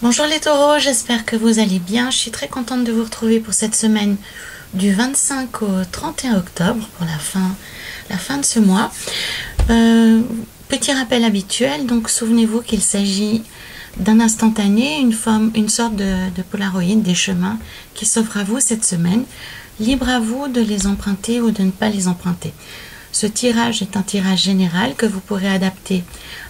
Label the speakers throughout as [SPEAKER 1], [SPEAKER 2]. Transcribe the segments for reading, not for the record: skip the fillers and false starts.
[SPEAKER 1] Bonjour les taureaux, j'espère que vous allez bien. Je suis très contente de vous retrouver pour cette semaine du 25 au 31 octobre pour la fin de ce mois. Petit rappel habituel, donc souvenez-vous qu'il s'agit d'un instantané, une sorte de Polaroid des chemins qui s'offrent à vous cette semaine. Libre à vous de les emprunter ou de ne pas les emprunter. Ce tirage est un tirage général que vous pourrez adapter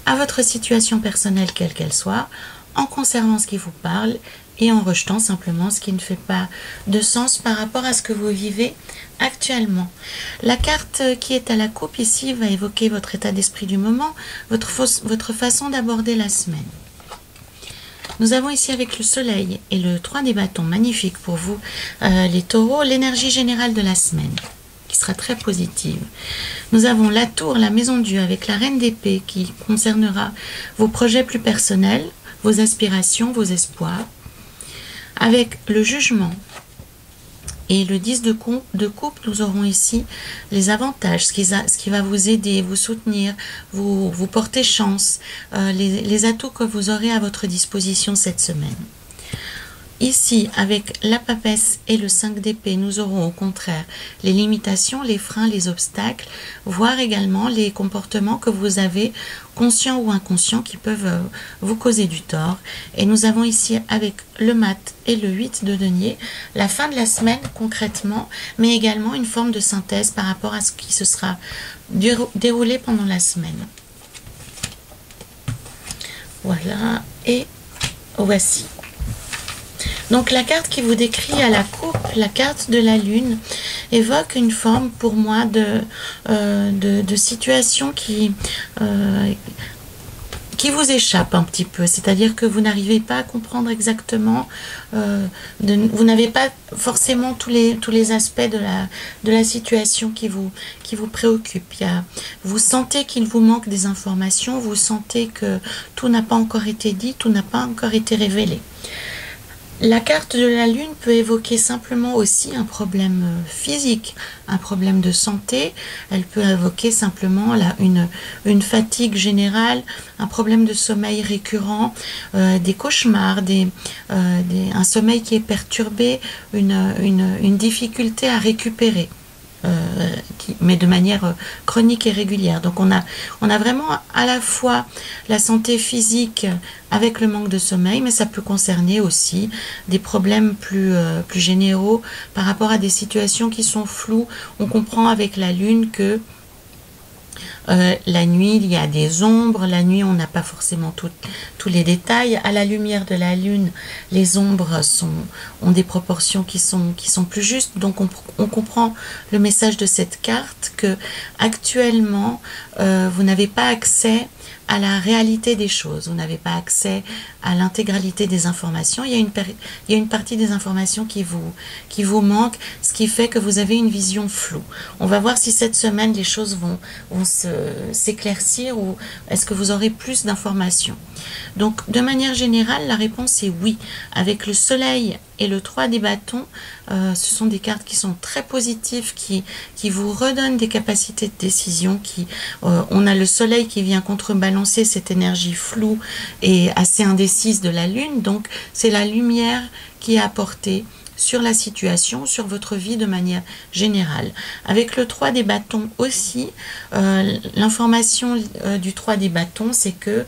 [SPEAKER 1] à votre situation personnelle quelle qu'elle soit, en conservant ce qui vous parle et en rejetant simplement ce qui ne fait pas de sens par rapport à ce que vous vivez actuellement. La carte qui est à la coupe ici va évoquer votre état d'esprit du moment, votre façon d'aborder la semaine. Nous avons ici avec le soleil et le 3 des bâtons, magnifique pour vous les taureaux, l'énergie générale de la semaine qui sera très positive. Nous avons la tour, la maison Dieu avec la reine d'épée qui concernera vos projets plus personnels, vos aspirations, vos espoirs, avec le jugement et le 10 de coupe, nous aurons ici les avantages, ce qui va vous aider, vous soutenir, vous porter chance, les atouts que vous aurez à votre disposition cette semaine. Ici, avec la papesse et le 5 d'épée, nous aurons au contraire les limitations, les freins, les obstacles, voire également les comportements que vous avez, conscients ou inconscients, qui peuvent vous causer du tort. Et nous avons ici avec le mat et le 8 de denier, la fin de la semaine concrètement, mais également une forme de synthèse par rapport à ce qui se sera déroulé pendant la semaine. Voilà, et voici. Donc la carte qui vous décrit à la coupe, la carte de la lune, évoque une forme pour moi de situation qui vous échappe un petit peu. C'est-à-dire que vous n'arrivez pas à comprendre exactement, vous n'avez pas forcément tous les aspects de la situation qui vous préoccupe. Vous sentez qu'il vous manque des informations, vous sentez que tout n'a pas encore été dit, tout n'a pas encore été révélé. La carte de la lune peut évoquer simplement aussi un problème physique, un problème de santé. Elle peut évoquer simplement une fatigue générale, un problème de sommeil récurrent, des cauchemars, un sommeil qui est perturbé, une difficulté à récupérer. Mais de manière chronique et régulière. Donc on a vraiment à la fois la santé physique avec le manque de sommeil, mais ça peut concerner aussi des problèmes plus généraux par rapport à des situations qui sont floues. On comprend avec la lune que la nuit, il y a des ombres. La nuit, on n'a pas forcément tous les détails. À la lumière de la lune, les ombres ont des proportions qui sont plus justes. Donc, on comprend le message de cette carte que actuellement, vous n'avez pas accès à la réalité des choses. Vous n'avez pas accès à l'intégralité des informations. Il y a une partie des informations qui vous manque, ce qui fait que vous avez une vision floue. On va voir si cette semaine les choses vont s'éclaircir ou est-ce que vous aurez plus d'informations. Donc, de manière générale, la réponse est oui. Avec le soleil et le 3 des bâtons, ce sont des cartes qui sont très positives, qui vous redonnent des capacités de décision. On a le soleil qui vient contrebalancer cette énergie floue et assez indécise de la lune. Donc, c'est la lumière qui est apportée sur la situation, sur votre vie de manière générale. Avec le 3 des bâtons aussi, l'information du 3 des bâtons, c'est que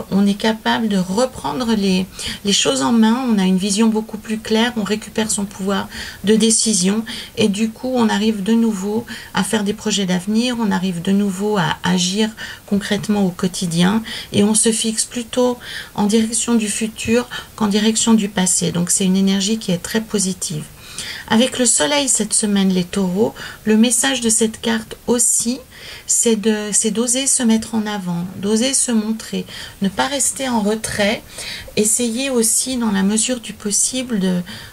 [SPEAKER 1] on est capable de reprendre les choses en main, on a une vision beaucoup plus claire, on récupère son pouvoir de décision et du coup on arrive de nouveau à faire des projets d'avenir, on arrive de nouveau à agir concrètement au quotidien et on se fixe plutôt en direction du futur qu'en direction du passé. Donc c'est une énergie qui est très positive. Avec le soleil cette semaine, les taureaux, le message de cette carte aussi, c'est d'oser se mettre en avant, d'oser se montrer, ne pas rester en retrait, essayer aussi dans la mesure du possible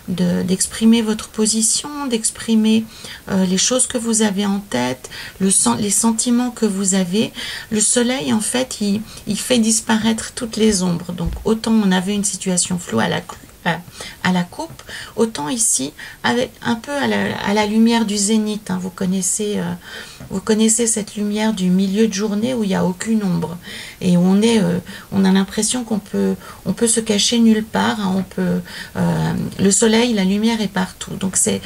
[SPEAKER 1] d'exprimer votre position, d'exprimer les choses que vous avez en tête, les sentiments que vous avez. Le soleil, en fait, il fait disparaître toutes les ombres. Donc, autant on avait une situation floue à la coupe, autant ici, avec un peu à la lumière du zénith. Hein, vous connaissez cette lumière du milieu de journée où il n'y a aucune ombre. et on a l'impression on peut se cacher nulle part, hein, le soleil, la lumière est partout. Donc c'est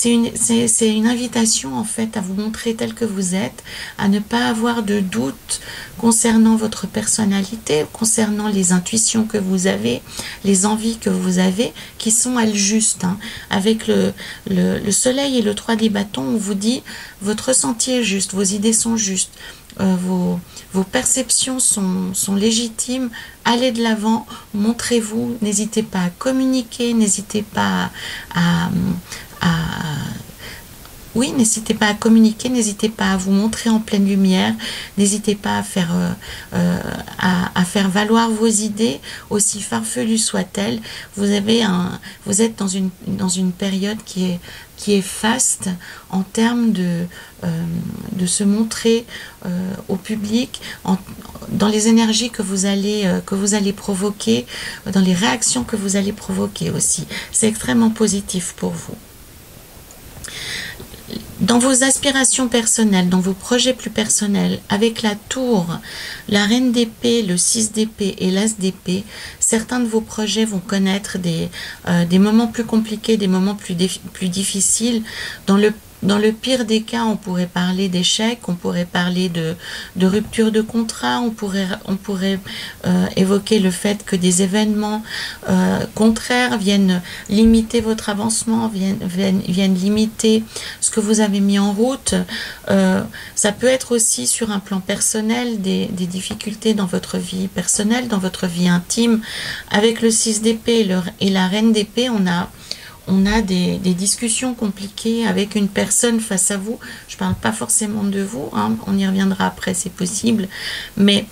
[SPEAKER 1] une invitation en fait à vous montrer tel que vous êtes, à ne pas avoir de doute concernant votre personnalité, concernant les intuitions que vous avez, les envies que vous avez, qui sont elles justes. Hein. Avec le soleil et le 3 des bâtons, on vous dit votre ressenti est juste, vos idées sont justes, vos perceptions sont légitimes, allez de l'avant, montrez-vous, n'hésitez pas à communiquer, n'hésitez pas oui, n'hésitez pas à communiquer, n'hésitez pas à vous montrer en pleine lumière, n'hésitez pas à faire valoir vos idées, aussi farfelues soient-elles. Vous êtes dans une période qui est faste en termes de se montrer au public, dans les énergies que vous allez provoquer, dans les réactions que vous allez provoquer aussi. C'est extrêmement positif pour vous. Dans vos aspirations personnelles, dans vos projets plus personnels, avec la tour, la reine d'épée, le 6 d'épée et l'as d'épée, certains de vos projets vont connaître des moments plus compliqués, des moments plus difficiles. Dans le pire des cas, on pourrait parler d'échec, on pourrait parler de rupture de contrat, on pourrait évoquer le fait que des événements contraires viennent limiter votre avancement, viennent limiter ce que vous avez mis en route. Ça peut être aussi sur un plan personnel, des difficultés dans votre vie personnelle, dans votre vie intime. Avec le 6 d'épée et la reine d'épée, on a des discussions compliquées avec une personne face à vous. Je ne parle pas forcément de vous, hein, on y reviendra après, c'est possible. Mais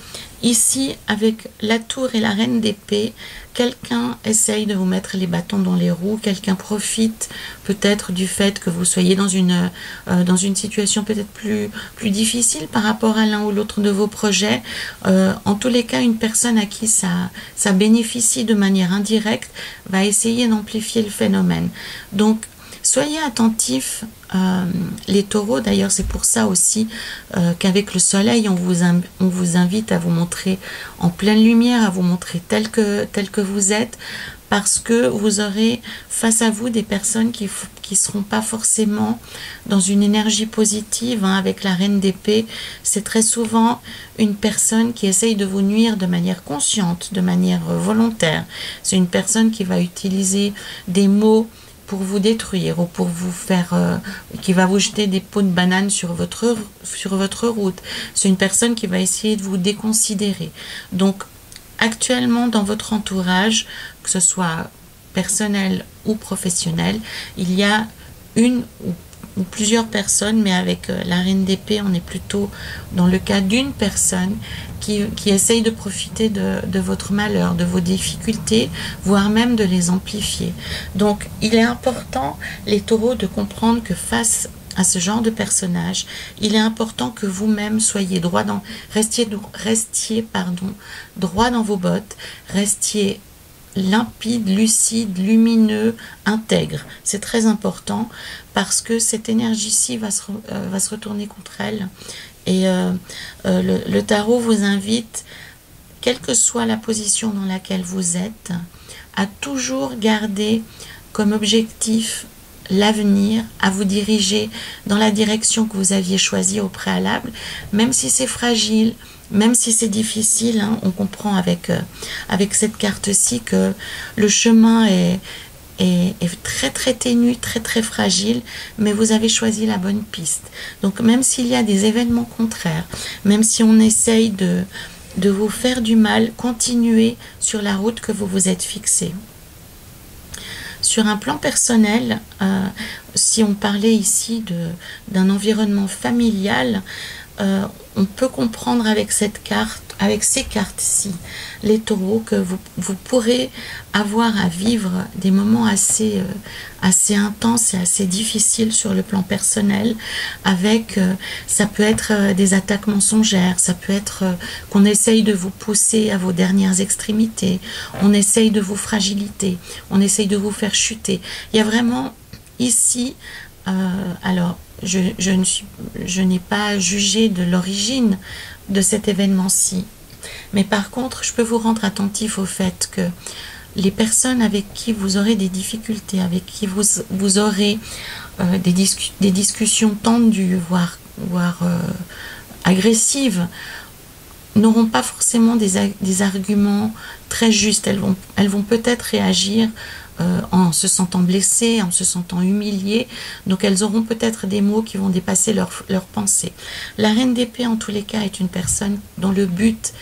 [SPEAKER 1] ici, avec la tour et la reine d'épée, quelqu'un essaye de vous mettre les bâtons dans les roues, quelqu'un profite peut-être du fait que vous soyez dans une situation peut-être plus difficile par rapport à l'un ou l'autre de vos projets. En tous les cas, une personne à qui ça bénéficie de manière indirecte va essayer d'amplifier le phénomène. Donc, soyez attentifs, les taureaux. D'ailleurs, c'est pour ça aussi qu'avec le soleil, on vous invite à vous montrer en pleine lumière, à vous montrer tel que vous êtes, parce que vous aurez face à vous des personnes qui seront pas forcément dans une énergie positive. Hein. Avec la reine d'épée, c'est très souvent une personne qui essaye de vous nuire de manière consciente, de manière volontaire. C'est une personne qui va utiliser des mots pour vous détruire ou pour vous faire, qui va vous jeter des pots de banane sur votre route. C'est une personne qui va essayer de vous déconsidérer. Donc, actuellement, dans votre entourage, que ce soit personnel ou professionnel, il y a une ou plusieurs personnes, mais avec la reine d'épée, on est plutôt dans le cas d'une personne qui essaye de profiter de votre malheur, de vos difficultés, voire même de les amplifier. Donc, il est important, les taureaux, de comprendre que face à ce genre de personnage, il est important que vous-même soyez restiez droit dans vos bottes, restiez limpide, lucide, lumineux, intègre. C'est très important parce que cette énergie-ci va se retourner contre elle. Et le tarot vous invite, quelle que soit la position dans laquelle vous êtes, à toujours garder comme objectif l'avenir, à vous diriger dans la direction que vous aviez choisie au préalable, même si c'est fragile, même si c'est difficile. Hein. On comprend avec cette carte-ci que le chemin est très très ténu, très très fragile, mais vous avez choisi la bonne piste. Donc même s'il y a des événements contraires, même si on essaye de vous faire du mal, continuez sur la route que vous vous êtes fixée. Sur un plan personnel, si on parlait ici d'un environnement familial, on peut comprendre avec ces cartes-ci, les taureaux, que vous pourrez avoir à vivre des moments assez intenses et assez difficiles sur le plan personnel, avec, ça peut être des attaques mensongères, ça peut être qu'on essaye de vous pousser à vos dernières extrémités, on essaye de vous fragiliter, on essaye de vous faire chuter. Il y a vraiment ici, alors, je n'ai pas jugé de l'origine de cet événement-ci. Mais par contre, je peux vous rendre attentif au fait que les personnes avec qui vous aurez des difficultés, avec qui vous aurez des discussions tendues, voire agressives, n'auront pas forcément des arguments très justes. Elles vont peut-être réagir en se sentant blessées, en se sentant humiliées. Donc elles auront peut-être des mots qui vont dépasser leurs pensées. La reine d'épée, en tous les cas, est une personne dont le but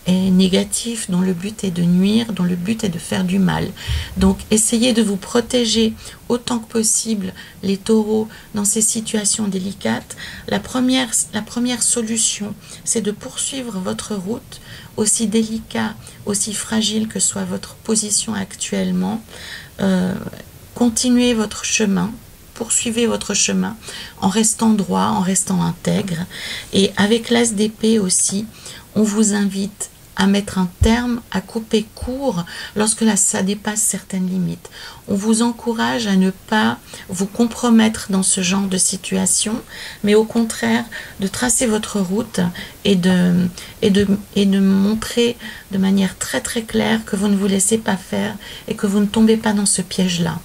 [SPEAKER 1] est négatif, dont le but est de nuire, dont le but est de faire du mal. Donc essayez de vous protéger autant que possible, les taureaux, dans ces situations délicates. La première solution, c'est de poursuivre votre route, aussi délicat, aussi fragile que soit votre position actuellement. Continuez votre chemin, poursuivez votre chemin en restant droit, en restant intègre. Et avec l'as d'épée aussi, on vous invite à mettre un terme, à couper court lorsque ça dépasse certaines limites. On vous encourage à ne pas vous compromettre dans ce genre de situation, mais au contraire de tracer votre route et de montrer de manière très très claire que vous ne vous laissez pas faire et que vous ne tombez pas dans ce piège-là.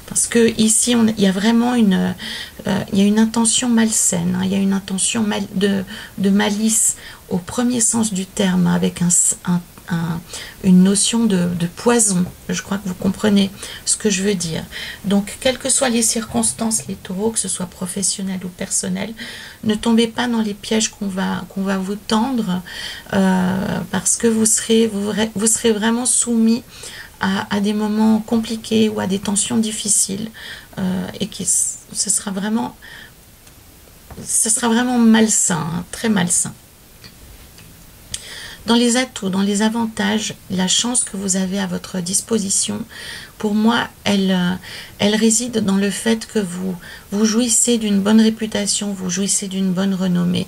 [SPEAKER 1] Parce que ici, il y a vraiment il y a une intention malsaine, hein, il y a une intention de malice au premier sens du terme, avec une notion de poison. Je crois que vous comprenez ce que je veux dire. Donc, quelles que soient les circonstances, les taureaux, que ce soit professionnel ou personnel, ne tombez pas dans les pièges qu'on va vous tendre, parce que vous serez vraiment soumis à des moments compliqués ou à des tensions difficiles, et ce sera vraiment malsain, hein, très malsain. Dans les atouts, dans les avantages, la chance que vous avez à votre disposition, pour moi, elle réside dans le fait que vous jouissez d'une bonne réputation, vous jouissez d'une bonne renommée.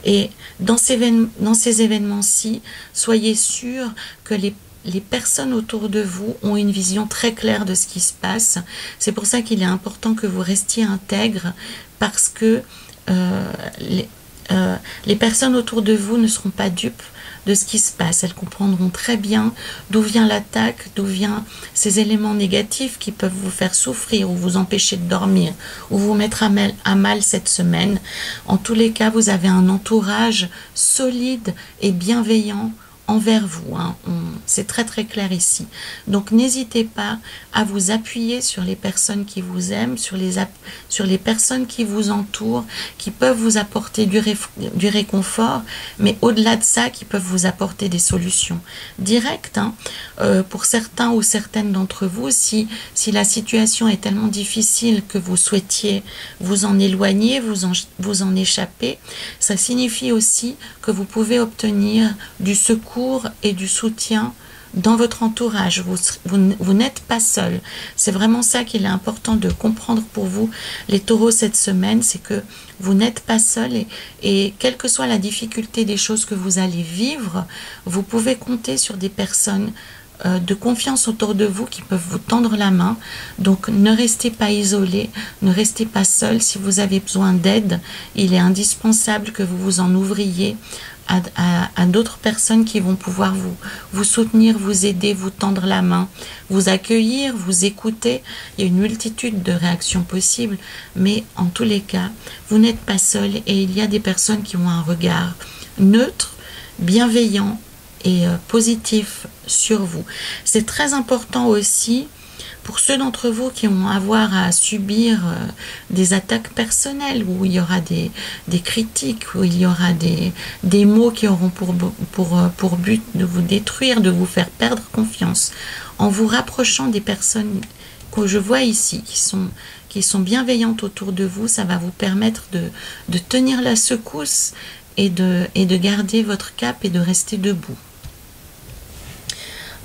[SPEAKER 1] Et dans ces événements-ci, soyez sûrs que les personnes autour de vous ont une vision très claire de ce qui se passe. C'est pour ça qu'il est important que vous restiez intègre, parce que les personnes autour de vous ne seront pas dupes de ce qui se passe. Elles comprendront très bien d'où vient l'attaque, d'où viennent ces éléments négatifs qui peuvent vous faire souffrir ou vous empêcher de dormir ou vous mettre à mal cette semaine. En tous les cas, vous avez un entourage solide et bienveillant envers vous, hein. C'est très très clair ici. Donc n'hésitez pas à vous appuyer sur les personnes qui vous aiment, sur les personnes qui vous entourent, qui peuvent vous apporter du réconfort, mais au-delà de ça, qui peuvent vous apporter des solutions directes, hein. Pour certains ou certaines d'entre vous, si la situation est tellement difficile que vous souhaitiez vous en éloigner, vous en échapper, ça signifie aussi que vous pouvez obtenir du secours et du soutien dans votre entourage. Vous n'êtes pas seul. C'est vraiment ça qu'il est important de comprendre pour vous, les taureaux, cette semaine, c'est que vous n'êtes pas seul, et quelle que soit la difficulté des choses que vous allez vivre, vous pouvez compter sur des personnes de confiance autour de vous qui peuvent vous tendre la main. Donc ne restez pas isolé, ne restez pas seul. Si vous avez besoin d'aide, il est indispensable que vous vous en ouvriez à d'autres personnes qui vont pouvoir vous soutenir, vous aider, vous tendre la main, vous accueillir, vous écouter. Il y a une multitude de réactions possibles, mais en tous les cas, vous n'êtes pas seul, et il y a des personnes qui ont un regard neutre, bienveillant et positif sur vous. C'est très important aussi pour ceux d'entre vous qui vont avoir à subir des attaques personnelles, où il y aura des critiques, où il y aura des mots qui auront pour but de vous détruire, de vous faire perdre confiance. En vous rapprochant des personnes que je vois ici, qui sont bienveillantes autour de vous, ça va vous permettre de tenir la secousse et de garder votre cap et de rester debout.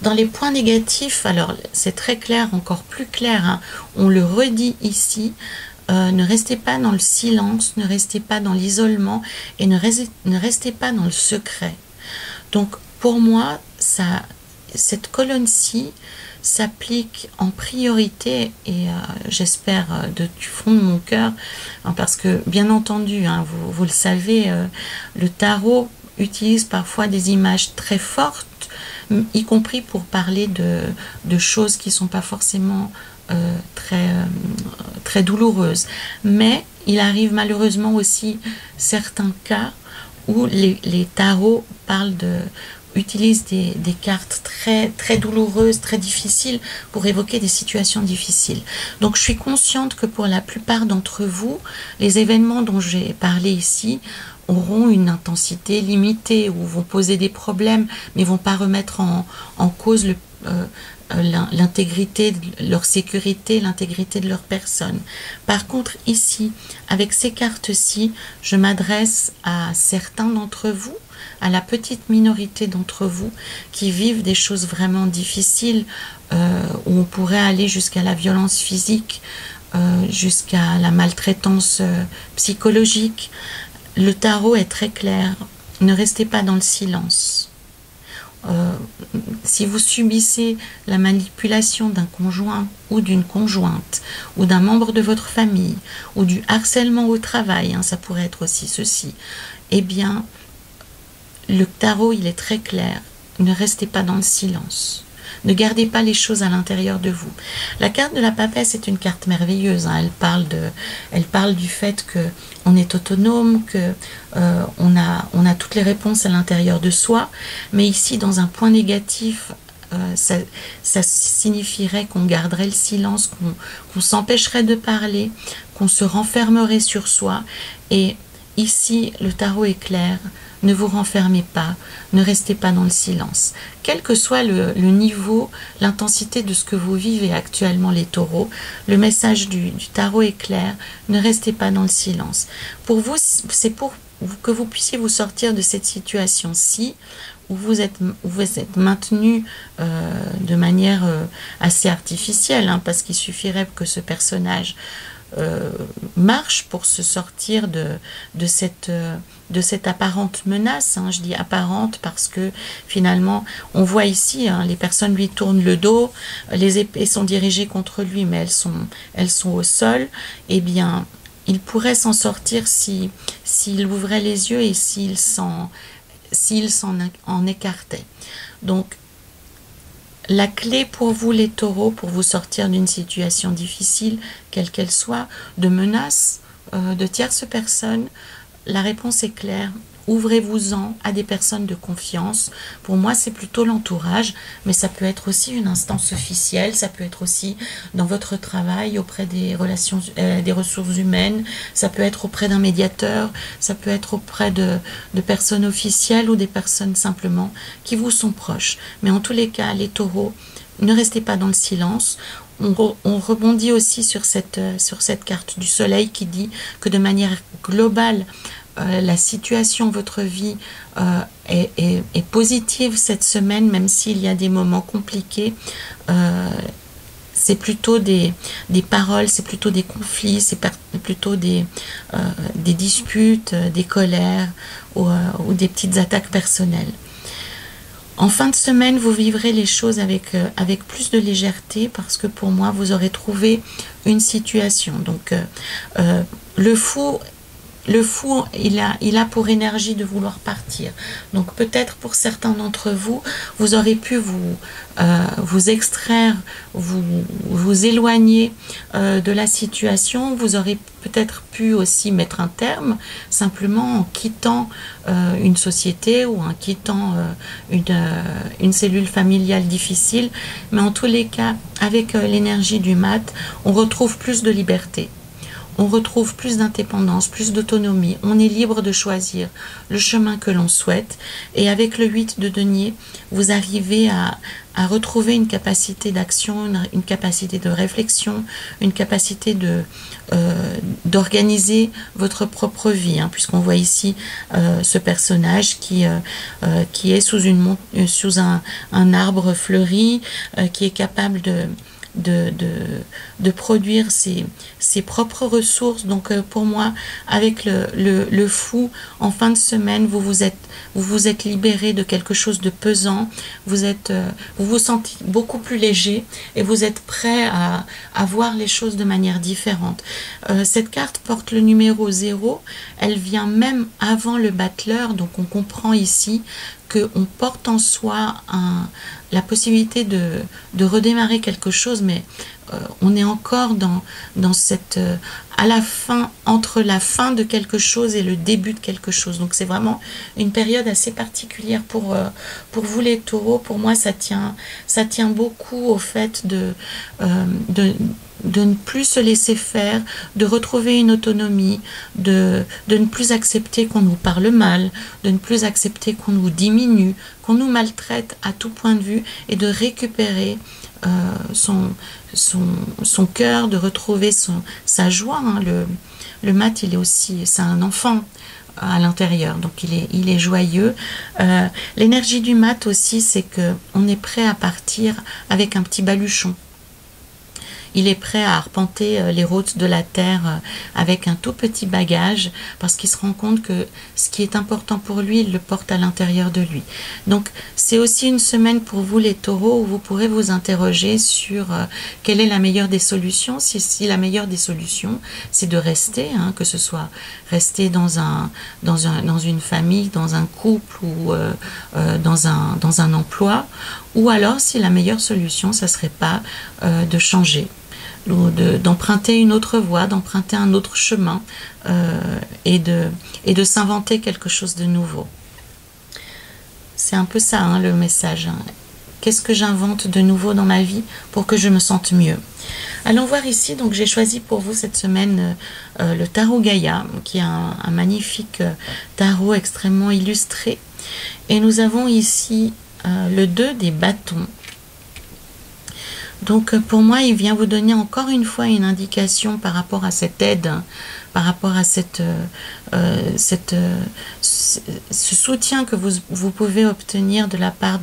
[SPEAKER 1] Dans les points négatifs, alors c'est très clair, encore plus clair, hein, on le redit ici, ne restez pas dans le silence, ne restez pas dans l'isolement, et ne restez pas dans le secret. Donc pour moi, cette colonne-ci s'applique en priorité, et j'espère du fond de mon cœur, hein, parce que bien entendu, hein, vous le savez, le tarot utilise parfois des images très fortes, y compris pour parler de choses qui ne sont pas forcément très douloureuses. Mais il arrive malheureusement aussi certains cas où les tarots utilisent des cartes très douloureuses, très difficiles pour évoquer des situations difficiles. Donc je suis consciente que pour la plupart d'entre vous, les événements dont j'ai parlé ici auront une intensité limitée ou vont poser des problèmes, mais vont pas remettre en cause l'intégrité de leur sécurité, l'intégrité de leur personne. Par contre, ici, avec ces cartes-ci, je m'adresse à certains d'entre vous, à la petite minorité d'entre vous qui vivent des choses vraiment difficiles, où on pourrait aller jusqu'à la violence physique, jusqu'à la maltraitance psychologique. Le tarot est très clair. Ne restez pas dans le silence. Si vous subissez la manipulation d'un conjoint ou d'une conjointe ou d'un membre de votre famille ou du harcèlement au travail, ça pourrait être aussi ceci, eh bien, le tarot, il est très clair. Ne restez pas dans le silence. Ne gardez pas les choses à l'intérieur de vous. La carte de la papesse est une carte merveilleuse. Elle parle du fait que on est autonome, que on a toutes les réponses à l'intérieur de soi. Mais ici, dans un point négatif, ça signifierait qu'on garderait le silence, qu'on s'empêcherait de parler, qu'on se renfermerait sur soi. Et ici, le tarot est clair. Ne vous renfermez pas, ne restez pas dans le silence. Quel que soit le niveau, l'intensité de ce que vous vivez actuellement, les taureaux, le message du tarot est clair, ne restez pas dans le silence. Pour vous, c'est pour que vous puissiez vous sortir de cette situation-ci, où vous êtes maintenu de manière assez artificielle, parce qu'il suffirait que ce personnage marche pour se sortir de cette apparente menace. Je dis apparente parce que finalement on voit ici, les personnes lui tournent le dos, les épées sont dirigées contre lui, mais elles sont au sol. Eh bien, il pourrait s'en sortir s'il ouvrait les yeux et s'il s'en écartait. Donc la clé pour vous, les taureaux, pour vous sortir d'une situation difficile, quelle qu'elle soit, de menaces, de tierces personnes, la réponse est claire. Ouvrez-vous-en à des personnes de confiance. Pour moi, c'est plutôt l'entourage, mais ça peut être aussi une instance officielle, ça peut être aussi dans votre travail auprès des ressources humaines, ça peut être auprès d'un médiateur, ça peut être auprès de personnes officielles ou des personnes simplement qui vous sont proches. Mais en tous les cas, les taureaux, ne restez pas dans le silence. On rebondit aussi sur cette carte du soleil qui dit que de manière globale, la situation, votre vie est positive cette semaine, même s'il y a des moments compliqués. C'est plutôt des paroles, c'est plutôt des conflits, c'est plutôt des disputes, des colères ou des petites attaques personnelles. En fin de semaine, vous vivrez les choses avec plus de légèreté parce que pour moi, vous aurez trouvé une situation. Donc, le fou, il a pour énergie de vouloir partir. Donc peut-être pour certains d'entre vous, vous aurez pu vous extraire, vous éloigner de la situation. Vous aurez peut-être pu aussi mettre un terme, simplement en quittant une société ou en quittant une cellule familiale difficile. Mais en tous les cas, avec l'énergie du mat, on retrouve plus de liberté. On retrouve plus d'indépendance, plus d'autonomie. On est libre de choisir le chemin que l'on souhaite. Et avec le 8 de denier, vous arrivez à retrouver une capacité d'action, une capacité de réflexion, une capacité d'organiser votre propre vie. Puisqu'on voit ici ce personnage qui est sous un arbre fleuri, qui est capable de produire ses propres ressources. Donc pour moi, avec le fou, en fin de semaine, vous vous êtes libéré de quelque chose de pesant, vous vous sentez beaucoup plus léger et vous êtes prêt à voir les choses de manière différente. Cette carte porte le numéro 0, elle vient même avant le battleur, donc on comprend ici qu'on porte en soi la possibilité de redémarrer quelque chose, mais on est encore dans cette à la fin, entre la fin de quelque chose et le début de quelque chose. Donc c'est vraiment une période assez particulière pour vous les taureaux. Pour moi, ça tient beaucoup au fait de ne plus se laisser faire, de retrouver une autonomie, de ne plus accepter qu'on nous parle mal, de ne plus accepter qu'on nous diminue, qu'on nous maltraite à tout point de vue, et de récupérer son cœur, de retrouver sa joie. Hein. Le mat, il est aussi, c'est un enfant à l'intérieur, donc il est joyeux. L'énergie du mat aussi, c'est que on est prêt à partir avec un petit baluchon. Il est prêt à arpenter les routes de la terre avec un tout petit bagage, parce qu'il se rend compte que ce qui est important pour lui, il le porte à l'intérieur de lui. Donc c'est aussi une semaine pour vous les taureaux où vous pourrez vous interroger sur quelle est la meilleure des solutions. Si la meilleure des solutions, c'est de rester, hein, que ce soit rester dans une famille, dans un couple ou dans un emploi, ou alors si la meilleure solution, ça serait pas de changer, ou d'emprunter une autre voie, d'emprunter un autre chemin, et de s'inventer quelque chose de nouveau. C'est un peu ça, hein, le message. Hein. Qu'est-ce que j'invente de nouveau dans ma vie pour que je me sente mieux? Allons voir ici. Donc j'ai choisi pour vous cette semaine le tarot Gaïa, qui est un magnifique tarot extrêmement illustré. Et nous avons ici le 2 des bâtons. Donc pour moi, il vient vous donner encore une fois une indication par rapport à cette aide, par rapport à ce soutien que vous pouvez obtenir de la part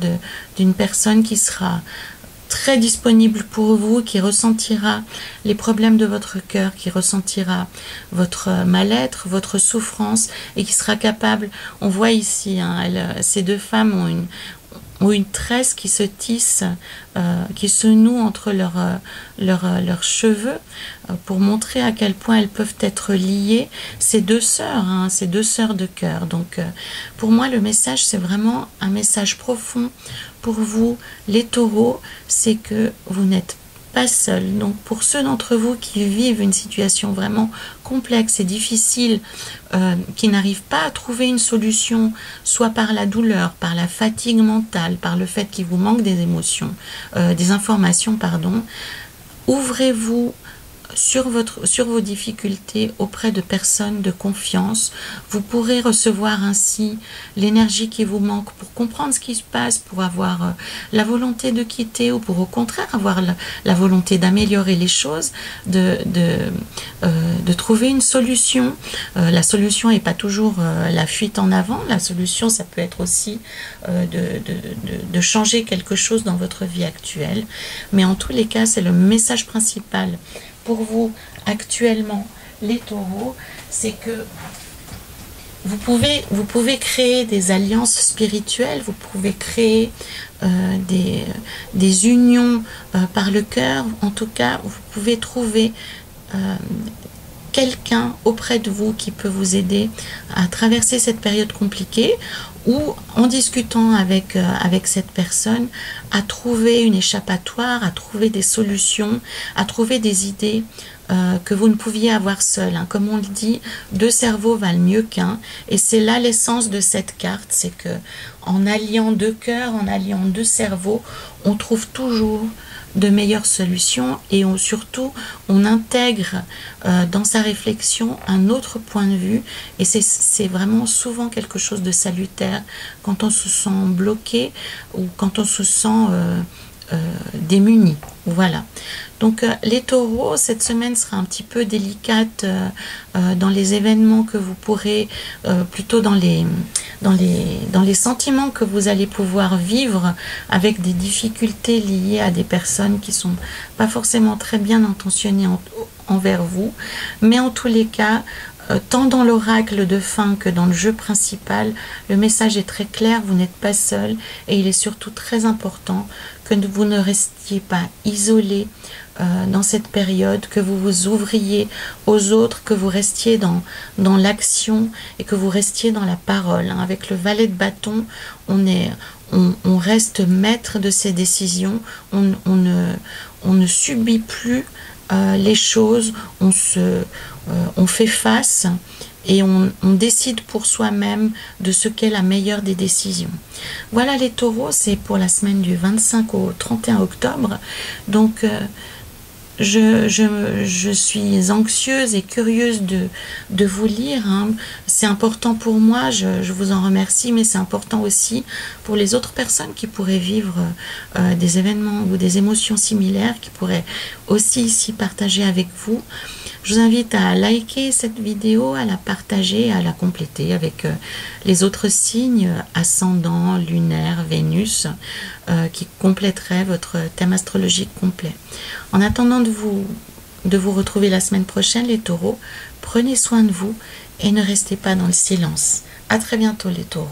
[SPEAKER 1] d'une personne qui sera très disponible pour vous, qui ressentira les problèmes de votre cœur, qui ressentira votre mal-être, votre souffrance, et qui sera capable, on voit ici, hein, ces deux femmes ont une tresse qui se tisse, qui se noue entre leurs cheveux, pour montrer à quel point elles peuvent être liées. Ces deux sœurs, hein, ces deux sœurs de cœur. Donc pour moi, le message, c'est vraiment un message profond pour vous, les taureaux, c'est que vous n'êtes pas seul. Donc pour ceux d'entre vous qui vivent une situation vraiment complexe et difficile, qui n'arrivent pas à trouver une solution, soit par la douleur, par la fatigue mentale, par le fait qu'il vous manque des émotions, des informations, pardon, ouvrez-vous sur vos difficultés auprès de personnes de confiance. Vous pourrez recevoir ainsi l'énergie qui vous manque pour comprendre ce qui se passe, pour avoir la volonté de quitter, ou pour au contraire avoir la volonté d'améliorer les choses, de trouver une solution. La solution n'est pas toujours la fuite en avant. La solution, ça peut être aussi de changer quelque chose dans votre vie actuelle. Mais en tous les cas, c'est le message principal pour vous actuellement, les taureaux, c'est que vous pouvez créer des alliances spirituelles, vous pouvez créer des unions par le cœur. En tout cas, vous pouvez trouver quelqu'un auprès de vous qui peut vous aider à traverser cette période compliquée, ou en discutant avec cette personne, à trouver une échappatoire, à trouver des solutions, à trouver des idées que vous ne pouviez avoir seul. Hein. Comme on le dit, deux cerveaux valent mieux qu'un, et c'est là l'essence de cette carte, c'est que en alliant deux cœurs, en alliant deux cerveaux, on trouve toujours de meilleures solutions, et surtout on intègre dans sa réflexion un autre point de vue, et c'est vraiment souvent quelque chose de salutaire quand on se sent bloqué, ou quand on se sent démunis. Voilà. Donc les taureaux, cette semaine sera un petit peu délicate dans les événements que vous pourrez, plutôt dans les sentiments que vous allez pouvoir vivre avec des difficultés liées à des personnes qui sont pas forcément très bien intentionnées envers vous. Mais en tous les cas, tant dans l'oracle de fin que dans le jeu principal, le message est très clair, vous n'êtes pas seul et il est surtout très important que vous ne restiez pas isolé dans cette période, que vous vous ouvriez aux autres, que vous restiez dans l'action et que vous restiez dans la parole. Avec le valet de bâton, on reste maître de ses décisions, on ne subit plus les choses, on fait face et on décide pour soi-même de ce qu'est la meilleure des décisions. Voilà les taureaux, c'est pour la semaine du 25 au 31 octobre. Donc je suis anxieuse et curieuse de vous lire. Hein. C'est important pour moi, je vous en remercie, mais c'est important aussi pour les autres personnes qui pourraient vivre des événements ou des émotions similaires, qui pourraient aussi ici partager avec vous. Je vous invite à liker cette vidéo, à la partager, à la compléter avec les autres signes, ascendant, lunaire, Vénus, qui compléteraient votre thème astrologique complet. En attendant de vous retrouver la semaine prochaine, les taureaux, prenez soin de vous et ne restez pas dans le silence. À très bientôt les taureaux.